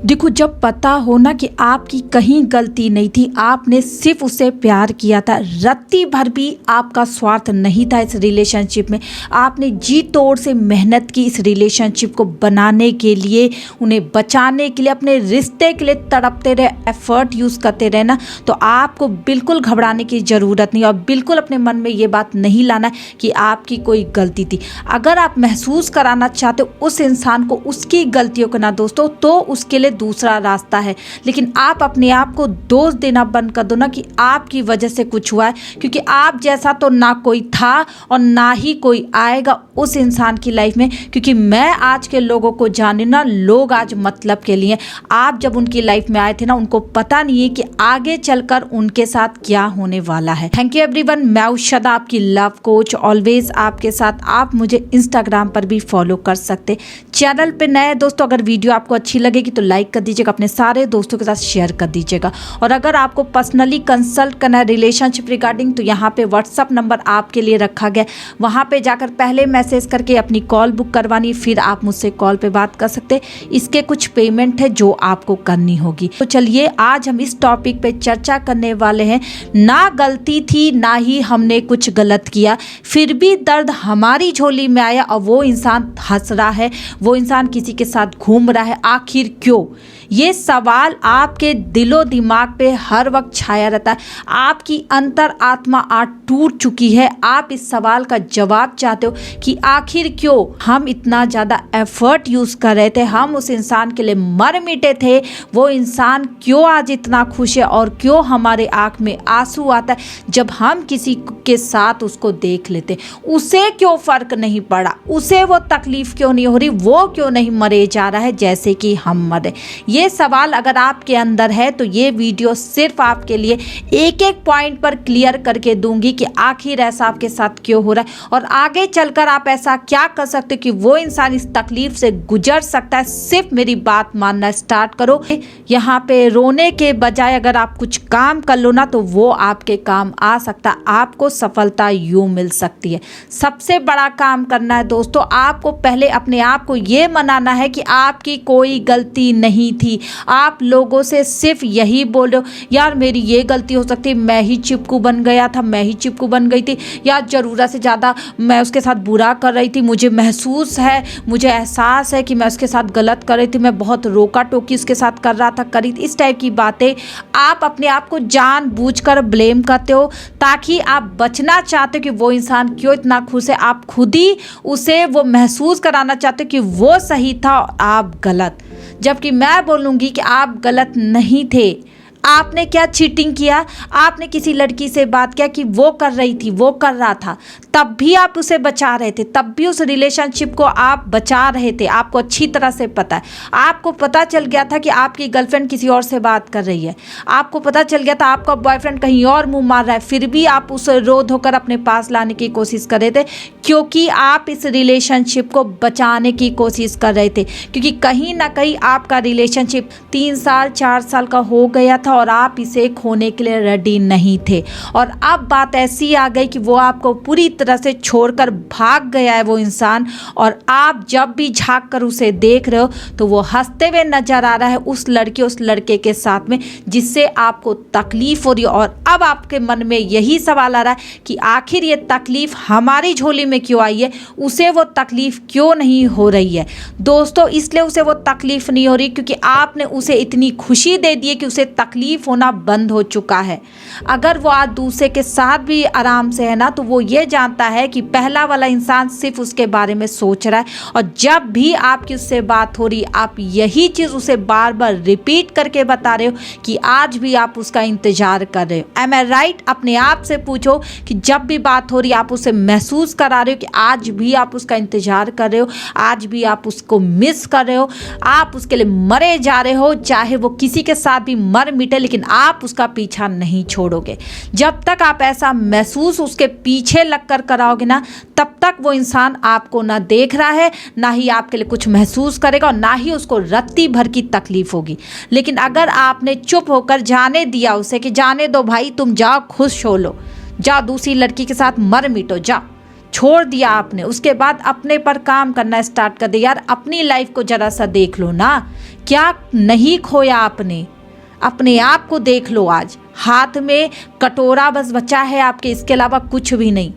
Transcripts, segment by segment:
देखो, जब पता हो ना कि आपकी कहीं गलती नहीं थी, आपने सिर्फ उसे प्यार किया था, रत्ती भर भी आपका स्वार्थ नहीं था इस रिलेशनशिप में, आपने जी तोड़ से मेहनत की इस रिलेशनशिप को बनाने के लिए, उन्हें बचाने के लिए, अपने रिश्ते के लिए तड़पते रहे, एफर्ट यूज़ करते रहे ना, तो आपको बिल्कुल घबराने की ज़रूरत नहीं और बिल्कुल अपने मन में ये बात नहीं लाना कि आपकी कोई गलती थी। अगर आप महसूस कराना चाहते हो उस इंसान को उसकी गलतियों को ना दोस्तों, तो उसके लिए दूसरा रास्ता है। लेकिन आप अपने आप को दोष देना बंद कर दो ना कि आपकी वजह से कुछ हुआ है, क्योंकि आप जैसा तो ना कोई था और ना ही कोई आएगा उस इंसान की लाइफ में। क्योंकि मैं आज के लोगों को जाने ना, लोग आज मतलब के लिए, आप जब उनकी लाइफ में आए थे ना, उनको पता नहीं है कि आगे चलकर उनके साथ क्या होने वाला है। थैंक यू एवरीवन, मैं उषदा, आपकी लव कोच, ऑलवेज आपके साथ। आप मुझे इंस्टाग्राम पर भी फॉलो कर सकते। चैनल पे नए दोस्तों, अगर वीडियो आपको अच्छी लगेगी तो लाइक कर दीजिएगा, अपने सारे दोस्तों के साथ शेयर कर दीजिएगा। और अगर आपको पर्सनली कंसल्ट करना है रिलेशनशिप रिगार्डिंग, तो यहाँ पे व्हाट्सअप नंबर आपके लिए रखा गया, वहाँ पे जाकर पहले मैसेज करके अपनी कॉल बुक करवानी, फिर आप मुझसे कॉल पे बात कर सकते। इसके कुछ पेमेंट है जो आपको करनी होगी। तो चलिए आज हम इस टॉपिक पे चर्चा करने वाले हैं। ना गलती थी, ना ही हमने कुछ गलत किया, फिर भी दर्द हमारी झोली में आया और वो इंसान हंस रहा है, वो इंसान किसी के साथ घूम रहा है, आखिर क्यों? ये सवाल आपके दिलो दिमाग पे हर वक्त छाया रहता है। आपकी अंतर आत्मा आज टूट चुकी है। आप इस सवाल का जवाब चाहते हो कि आखिर क्यों हम इतना ज़्यादा एफर्ट यूज़ कर रहे थे, हम उस इंसान के लिए मर मिटे थे, वो इंसान क्यों आज इतना खुश है और क्यों हमारे आँख में आंसू आता है जब हम किसी के साथ उसको देख लेते। उसे क्यों फ़र्क नहीं पड़ा, उसे वो तकलीफ़ क्यों नहीं हो रही, वो क्यों नहीं मरे जा रहा है जैसे कि हम मरे। ये सवाल अगर आपके अंदर है तो ये वीडियो सिर्फ आपके लिए एक एक पॉइंट पर क्लियर करके दूंगी कि आखिर ऐसा आपके साथ क्यों हो रहा है और आगे चलकर आप ऐसा क्या कर सकते हो कि वो इंसान इस तकलीफ से गुजर सकता है। सिर्फ मेरी बात मानना स्टार्ट करो। यहाँ पे रोने के बजाय अगर आप कुछ काम कर लो ना, तो वो आपके काम आ सकता है, आपको सफलता यूं मिल सकती है। सबसे बड़ा काम करना है दोस्तों, आपको पहले अपने आप को ये मनाना है कि आपकी कोई गलती नहीं थी। आप लोगों से सिर्फ यही बोल रहे हो, यार मेरी ये गलती हो सकती है, मैं ही चिपकू बन गया था, मैं ही चिपकू बन गई थी, या ज़रूरत से ज़्यादा मैं उसके साथ बुरा कर रही थी, मुझे महसूस है, मुझे एहसास है कि मैं उसके साथ गलत कर रही थी, मैं बहुत रोका टोकी उसके साथ कर रहा था, करी थी। इस टाइप की बातें आप अपने आप को जानबूझकर ब्लेम करते हो ताकि आप बचना चाहते हो कि वो इंसान क्यों इतना खुश है। आप खुद ही उसे वो महसूस कराना चाहते हो कि वो सही था और आप गलत, जबकि मैं बोलूँगी कि आप गलत नहीं थे। आपने क्या चीटिंग किया, आपने किसी लड़की से बात किया कि वो कर रही थी, वो कर रहा था, तब भी आप उसे बचा रहे थे, तब भी उस रिलेशनशिप को आप बचा रहे थे। आपको अच्छी तरह से पता है, आपको पता चल गया था कि आपकी गर्लफ्रेंड किसी और से बात कर रही है, आपको पता चल गया था आपका बॉयफ्रेंड कहीं और मुंह मार रहा है, फिर भी आप उसे रो धोकर अपने पास लाने की कोशिश कर रहे थे, क्योंकि आप इस रिलेशनशिप को बचाने की कोशिश कर रहे थे। क्योंकि कहीं ना कहीं आपका रिलेशनशिप 3 साल 4 साल का हो गया था और आप इसे खोने के लिए रेडी नहीं थे। और अब बात ऐसी आ गई कि वो आपको पूरी तरह से छोड़कर भाग गया है वो इंसान, और आप जब भी झांक कर उसे देख रहे हो तो वो हंसते हुए नजर आ रहा है उस लड़के उस लड़के के साथ में, जिससे आपको तकलीफ हो रही है। और अब आपके मन में यही सवाल आ रहा है कि आखिर ये तकलीफ हमारी झोली में क्यों आई है, उसे वो तकलीफ क्यों नहीं हो रही है। दोस्तों, इसलिए उसे वो तकलीफ नहीं हो रही क्योंकि आपने उसे इतनी खुशी दे दी है कि उसे तकलीफ होना बंद हो चुका है। अगर वो आज दूसरे के साथ भी आराम से है ना, तो वो ये जानता है कि पहला वाला इंसान सिर्फ उसके बारे में सोच रहा है, और जब भी आपकी उससे बात हो रही आप यही चीज़ उसे बार बार रिपीट करके बता रहे हो कि आज भी आप उसका इंतजार कर रहे हो। एम आई राइट? अपने आप से पूछो कि जब भी बात हो रही आप उसे महसूस करा रहे हो कि आज भी आप उसका इंतजार कर रहे हो, आज भी आप उसको मिस कर रहे हो, आप उसके लिए मरे जा रहे हो, चाहे वो किसी के साथ भी मर मिटे, लेकिन आप उसका पीछा नहीं छोड़ोगे। जब तक आप ऐसा महसूस उसके पीछे लगकर कराओगे ना, तब तक वो इंसान आपको ना देख रहा है, ना ही आपके लिए कुछ महसूस करेगा, और ना ही उसको रत्ती भर की तकलीफ होगी। लेकिन अगर आपने चुप होकर जाने दिया उसे कि जाने दो भाई, तुम जाओ खुश हो लो, जाओ दूसरी लड़की के साथ मर मिटो, जाओ, छोड़ दिया आपने, उसके बाद अपने पर काम करना स्टार्ट कर दिया। यार अपनी लाइफ को जरा सा देख लो ना, क्या नहीं खोया आपने, अपने आप को देख लो। आज हाथ में कटोरा बस बचा है आपके, इसके अलावा कुछ भी नहीं।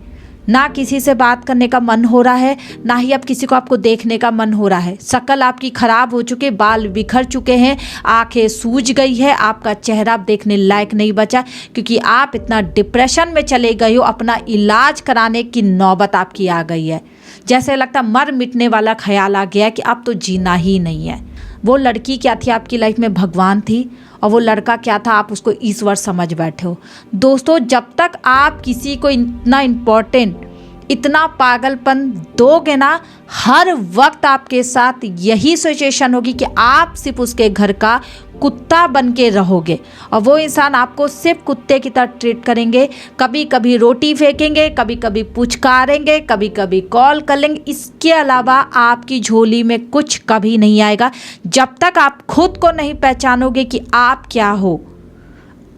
ना किसी से बात करने का मन हो रहा है, ना ही अब किसी को आपको देखने का मन हो रहा है। शक्ल आपकी खराब हो चुकी है, बाल बिखर चुके हैं, आंखें सूज गई है, आपका चेहरा अब देखने लायक नहीं बचा, क्योंकि आप इतना डिप्रेशन में चले गए हो, अपना इलाज कराने की नौबत आपकी आ गई है। जैसे लगता मर मिटने वाला ख्याल आ गया कि अब तो जीना ही नहीं है। वो लड़की क्या थी आपकी लाइफ में, भगवान थी, और वो लड़का क्या था, आप उसको ईश्वर समझ बैठे हो। दोस्तों जब तक आप किसी को इतना इम्पोर्टेंट, इतना पागलपन दोगे ना, हर वक्त आपके साथ यही सिचुएशन होगी कि आप सिर्फ उसके घर का कुत्ता बन के रहोगे, और वो इंसान आपको सिर्फ कुत्ते की तरह ट्रीट करेंगे। कभी कभी रोटी फेंकेंगे, कभी कभी पुचकारेंगे, कभी कभी कॉल कर लेंगे। इसके अलावा आपकी झोली में कुछ कभी नहीं आएगा, जब तक आप खुद को नहीं पहचानोगे कि आप क्या हो,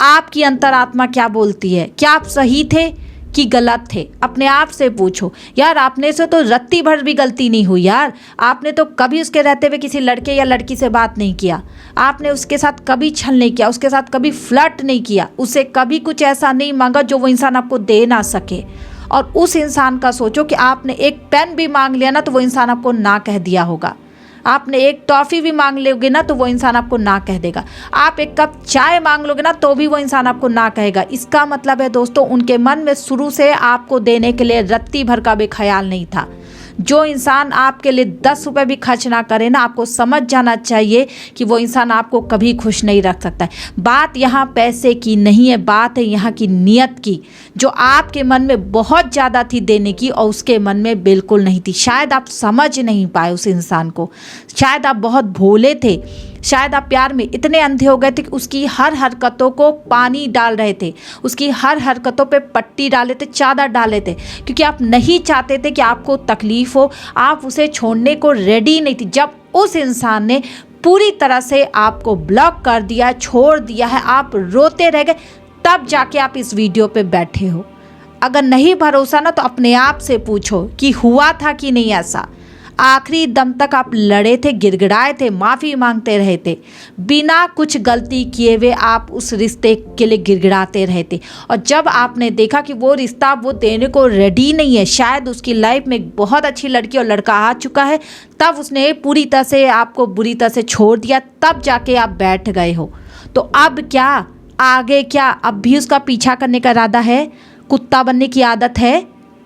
आपकी अंतरात्मा क्या बोलती है, क्या आप सही थे कि गलत थे। अपने आप से पूछो। यार आपने से तो रत्ती भर भी गलती नहीं हुई यार, आपने तो कभी उसके रहते हुए किसी लड़के या लड़की से बात नहीं किया, आपने उसके साथ कभी छल नहीं किया, उसके साथ कभी फ्लर्ट नहीं किया, उसे कभी कुछ ऐसा नहीं मांगा जो वो इंसान आपको दे ना सके। और उस इंसान का सोचो कि आपने एक पेन भी मांग लिया ना तो वो इंसान आपको ना कह दिया होगा, आपने एक टॉफ़ी भी मांग लोगे ना तो वो इंसान आपको ना कह देगा, आप एक कप चाय मांग लोगे ना तो भी वो इंसान आपको ना कहेगा। इसका मतलब है दोस्तों, उनके मन में शुरू से आपको देने के लिए रत्ती भर का भी ख्याल नहीं था। जो इंसान आपके लिए 10 रुपये भी खर्च ना करे ना, आपको समझ जाना चाहिए कि वो इंसान आपको कभी खुश नहीं रख सकता है। बात यहाँ पैसे की नहीं है, बात है यहाँ की नीयत की, जो आपके मन में बहुत ज़्यादा थी देने की और उसके मन में बिल्कुल नहीं थी। शायद आप समझ नहीं पाए उस इंसान को, शायद आप बहुत भोले थे, शायद आप प्यार में इतने अंधे हो गए थे कि उसकी हर हरकतों को पानी डाल रहे थे, उसकी हर हरकतों पे पट्टी डाले थे, चादर डाले थे, क्योंकि आप नहीं चाहते थे कि आपको तकलीफ हो, आप उसे छोड़ने को रेडी नहीं थी। जब उस इंसान ने पूरी तरह से आपको ब्लॉक कर दिया, छोड़ दिया है, आप रोते रह गए, तब जाके आप इस वीडियो पे बैठे हो। अगर नहीं भरोसा ना तो अपने आप से पूछो कि हुआ था कि नहीं ऐसा। आखिरी दम तक आप लड़े थे, गिड़गिड़ाए थे, माफ़ी मांगते रहे थे, बिना कुछ गलती किए हुए आप उस रिश्ते के लिए गिड़गिड़ाते रहे थे। और जब आपने देखा कि वो रिश्ता वो देने को रेडी नहीं है, शायद उसकी लाइफ में एक बहुत अच्छी लड़की और लड़का आ चुका है, तब उसने पूरी तरह से आपको बुरी तरह से छोड़ दिया, तब जाके आप बैठ गए हो। तो अब क्या, आगे क्या, अब भी उसका पीछा करने का इरादा है, कुत्ता बनने की आदत है?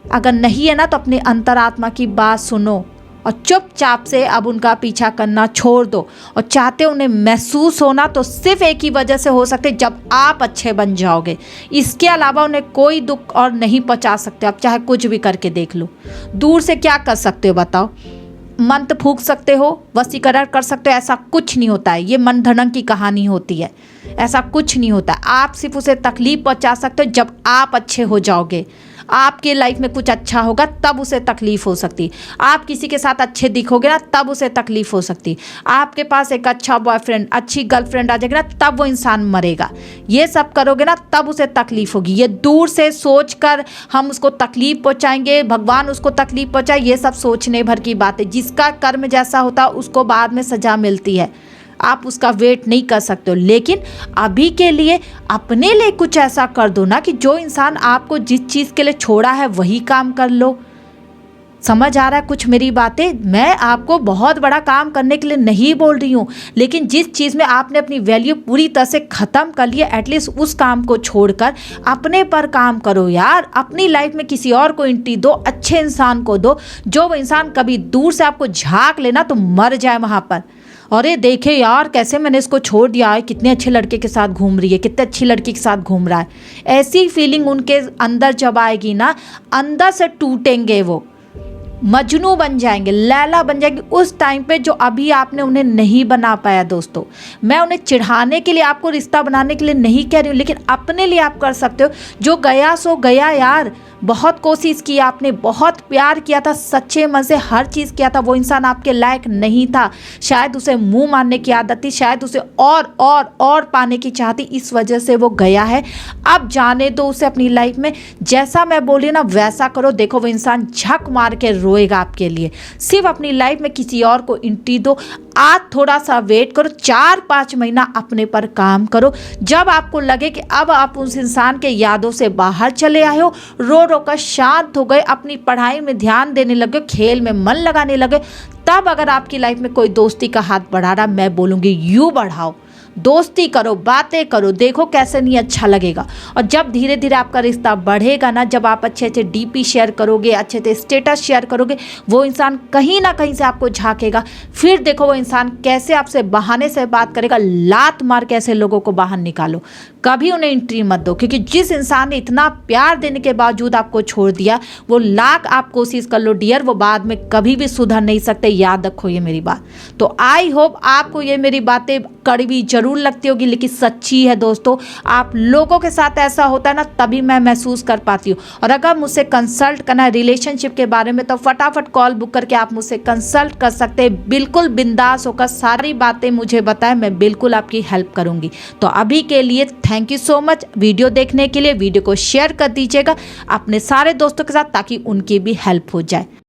अगर नहीं है ना तो अपने अंतरात्मा की बात सुनो और चुपचाप से अब उनका पीछा करना छोड़ दो। और चाहते उन्हें महसूस होना तो सिर्फ एक ही वजह से हो सकते, जब आप अच्छे बन जाओगे। इसके अलावा उन्हें कोई दुख और नहीं पहुंचा सकते, आप चाहे कुछ भी करके देख लो। दूर से क्या कर सकते हो बताओ? मंत्र फूंक सकते हो, वशीकरण कर सकते हो, ऐसा कुछ नहीं होता है। ये मन धड़क की कहानी होती है, ऐसा कुछ नहीं होता। आप सिर्फ उसे तकलीफ पहुंचा सकते हो जब आप अच्छे हो जाओगे, आपके लाइफ में कुछ अच्छा होगा तब उसे तकलीफ हो सकती। आप किसी के साथ अच्छे दिखोगे ना तब उसे तकलीफ हो सकती। आपके पास एक अच्छा बॉयफ्रेंड, अच्छी गर्लफ्रेंड आ जाएगी ना तब वो इंसान मरेगा। ये सब करोगे ना तब उसे तकलीफ होगी। ये दूर से सोच कर हम उसको तकलीफ पहुंचाएंगे, भगवान उसको तकलीफ पहुंचाए, ये सब सोचने भर की बात है। जिसका कर्म जैसा होता है उसको बाद में सजा मिलती है, आप उसका वेट नहीं कर सकते हो। लेकिन अभी के लिए अपने लिए कुछ ऐसा कर दो ना कि जो इंसान आपको जिस चीज़ के लिए छोड़ा है वही काम कर लो। समझ आ रहा है कुछ मेरी बातें? मैं आपको बहुत बड़ा काम करने के लिए नहीं बोल रही हूँ, लेकिन जिस चीज़ में आपने अपनी वैल्यू पूरी तरह से ख़त्म कर लिया, एटलीस्ट उस काम को छोड़कर अपने पर काम करो यार। अपनी लाइफ में किसी और को एंट्री दो, अच्छे इंसान को दो, जो वो इंसान कभी दूर से आपको झाँक लेना तो मर जाए वहाँ पर। अरे देखे यार कैसे मैंने इसको छोड़ दिया है, कितने अच्छे लड़के के साथ घूम रही है, कितने अच्छी लड़की के साथ घूम रहा है। ऐसी फीलिंग उनके अंदर जब आएगी ना, अंदर से टूटेंगे, वो मजनू बन जाएंगे, लैला बन जाएंगे उस टाइम पे, जो अभी आपने उन्हें नहीं बना पाया। दोस्तों मैं उन्हें चिढ़ाने के लिए, आपको रिश्ता बनाने के लिए नहीं कह रही हूँ, लेकिन अपने लिए आप कर सकते हो। जो गया सो गया यार, बहुत कोशिश की आपने, बहुत प्यार किया था, सच्चे मन से हर चीज़ किया था, वो इंसान आपके लायक नहीं था, शायद उसे मुंह मारने की आदत थी, शायद उसे और पाने की चाहती, इस वजह से वो गया है। अब जाने दो उसे अपनी लाइफ में, जैसा मैं बोली ना वैसा करो। देखो वो इंसान झक मार के रोएगा आपके लिए। सिर्फ अपनी लाइफ में किसी और को एंट्री दो। आज थोड़ा सा वेट करो, 4-5 महीना अपने पर काम करो। जब आपको लगे कि अब आप उस इंसान के यादों से बाहर चले आए हो, रो रो कर शांत हो गए, अपनी पढ़ाई में ध्यान देने लगे, खेल में मन लगाने लगे, तब अगर आपकी लाइफ में कोई दोस्ती का हाथ बढ़ा रहा, मैं बोलूँगी यूँ बढ़ाओ, दोस्ती करो, बातें करो, देखो कैसे नहीं अच्छा लगेगा। और जब धीरे धीरे आपका रिश्ता बढ़ेगा ना, जब आप अच्छे अच्छे डीपी शेयर करोगे, अच्छे अच्छे स्टेटस शेयर करोगे, वो इंसान कहीं ना कहीं से आपको झांकेगा। फिर देखो वो इंसान कैसे आपसे बहाने से बात करेगा, लात मार के ऐसे लोगों को बाहर निकालो। कभी उन्हें एंट्री मत दो, क्योंकि जिस इंसान ने इतना प्यार देने के बावजूद आपको छोड़ दिया, वो लाख आप कोशिश कर लो डियर, वो बाद में कभी भी सुधर नहीं सकते। याद रखो ये मेरी बात। तो आई होप आपको ये मेरी बातें कड़वी जरूर लगती होगी, लेकिन सच्ची है दोस्तों। आप लोगों के साथ ऐसा होता है ना, तभी मैं महसूस कर पाती हूँ। और अगर मुझसे कंसल्ट करना है रिलेशनशिप के बारे में, तो फटाफट कॉल बुक करके आप मुझसे कंसल्ट कर सकते हैं। बिल्कुल बिंदास होकर सारी बातें मुझे बताएं, मैं बिल्कुल आपकी हेल्प करूंगी। तो अभी के लिए thank you so much video देखने के लिए। वीडियो को शेयर कर दीजिएगा अपने सारे दोस्तों के साथ, ताकि उनकी भी हेल्प हो जाए।